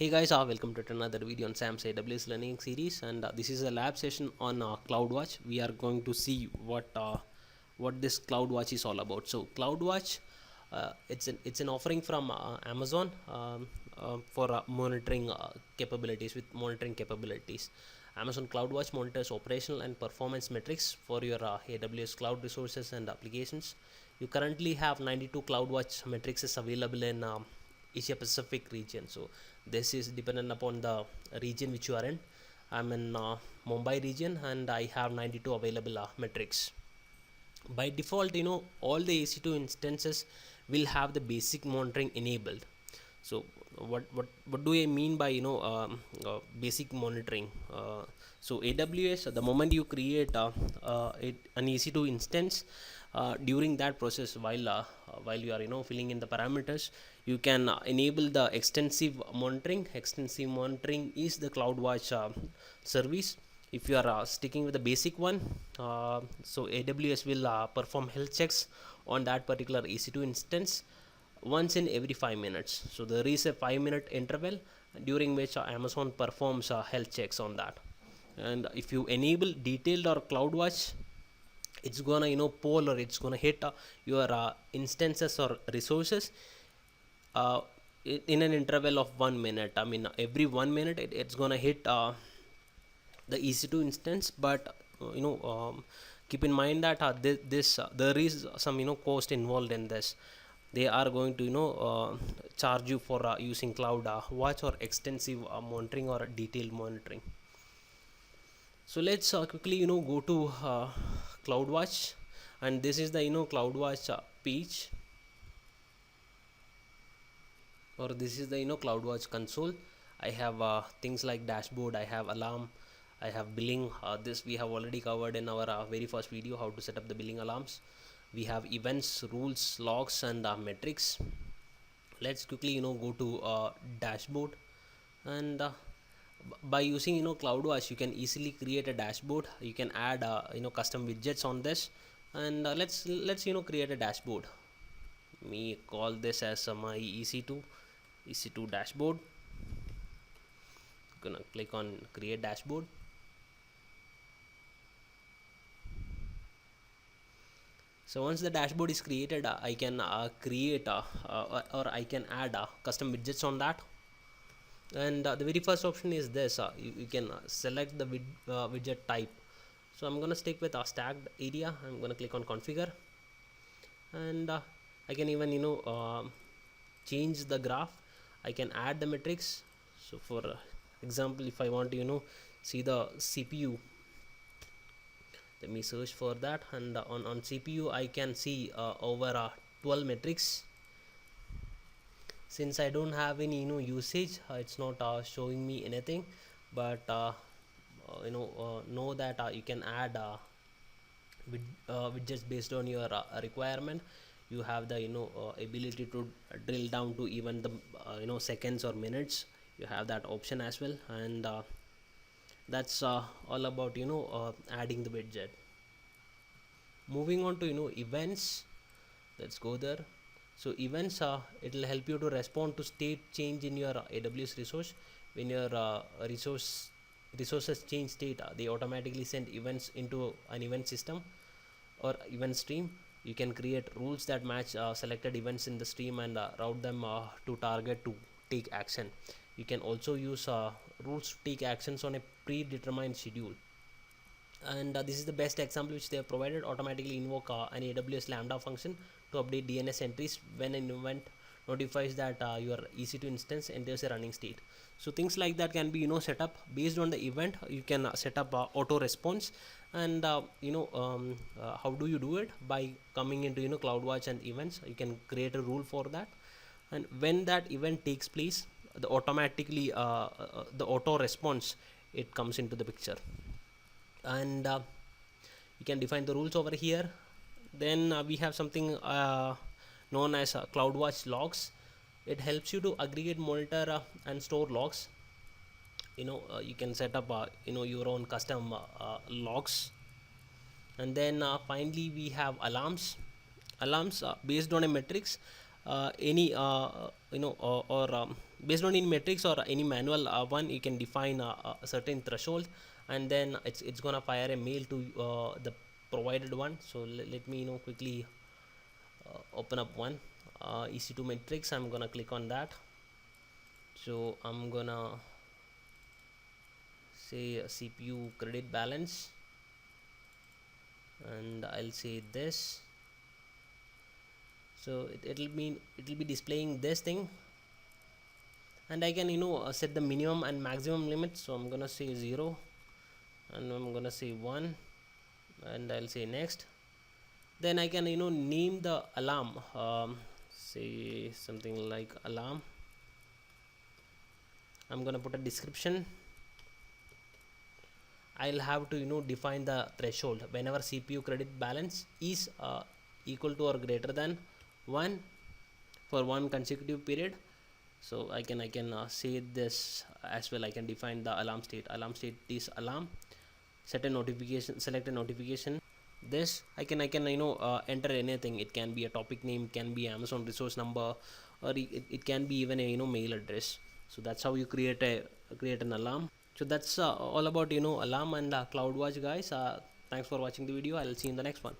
Hey guys, welcome to another video on Sam's AWS Learning Series, and this is a lab session on CloudWatch. We are going to see what this CloudWatch is all about. So CloudWatch, it's an offering from Amazon for monitoring capabilities with monitoring capabilities. Amazon CloudWatch monitors operational and performance metrics for your AWS cloud resources and applications. You currently have 92 CloudWatch metrics is available in Asia Pacific region. So this is dependent upon the region which you are in. I'm in Mumbai region and I have 92 available metrics. By default, all the EC2 instances will have the basic monitoring enabled. So what do I mean by basic monitoring? So AWS, the moment you create an EC2 instance, during that process, while you are filling in the parameters, you can enable the extensive monitoring. Extensive monitoring is the CloudWatch service. If you are sticking with the basic one, so AWS will perform health checks on that particular EC2 instance once in every 5 minutes. So there is a 5-minute interval during which Amazon performs health checks on that. And if you enable detailed or CloudWatch, it's gonna poll, or it's gonna hit your instances or resources in an interval of 1 minute. I mean, every 1 minute it's gonna hit the EC2 instance. But keep in mind that there is some cost involved in this. They are going to charge you for using cloud watch or extensive monitoring or detailed monitoring. So let's quickly go to CloudWatch, and this is the CloudWatch page, or this is the CloudWatch console. I have things like dashboard, I have alarm, I have billing. This we have already covered in our very first video, how to set up the billing alarms. We have events, rules, logs, and metrics. Let's quickly go to dashboard, and by using CloudWatch, you can easily create a dashboard. You can add custom widgets on this, and let's create a dashboard. Me call this as my EC2 dashboard. Gonna click on create dashboard. So once the dashboard is created, I can create or I can add custom widgets on that. And the very first option is this. You can select the widget type. So I'm gonna stick with a stacked area. I'm gonna click on configure, and I can even change the graph. I can add the metrics. So for example, if I want to see the CPU, let me search for that, and on CPU I can see over 12 metrics. Since I don't have any usage, it's not showing me anything, but know that you can add widgets based on your requirement. You have the ability to drill down to even the seconds or minutes. You have that option as well, and that's all about adding the widget. Moving on to events, let's go there. So events, it will help you to respond to state change in your AWS resource. When your resources change state, they automatically send events into an event system or event stream. You can create rules that match selected events in the stream and route them to target to take action. You can also use rules to take actions on a predetermined schedule. And this is the best example which they have provided. Automatically invoke an AWS Lambda function to update DNS entries when an event notifies that your EC2 instance enters a running state. So things like that can be set up based on the event. You can set up auto response, and how do you do it? By coming into CloudWatch and events, you can create a rule for that, and when that event takes place, the automatically the auto response, it comes into the picture. And you can define the rules over here. Then we have something known as CloudWatch logs. It helps you to aggregate, monitor and store logs. You can set up your own custom logs. And then finally we have alarms. Based on a metrics, any or based on any metrics or any manual one, you can define a certain threshold, and then it's gonna fire a mail to the provided one. So let me quickly open up one EC2 metrics. I'm gonna click on that. So I'm gonna say CPU credit balance, and I'll say this. So it'll be displaying this thing, and I can set the minimum and maximum limit. So I'm gonna say 0, and I'm gonna say 1, and I'll say next. Then I can name the alarm, say something like alarm. I'm gonna put a description. I'll have to define the threshold whenever CPU credit balance is equal to or greater than 1 for one consecutive period. So I can say this as well. I can define the alarm state. Alarm state is alarm. Set a notification, select a notification. This I can enter anything. It can be a topic name, can be Amazon resource number, or it can be even a mail address. So that's how you create an alarm. So that's all about alarm and CloudWatch, guys. Thanks for watching the video. I'll see you in the next one.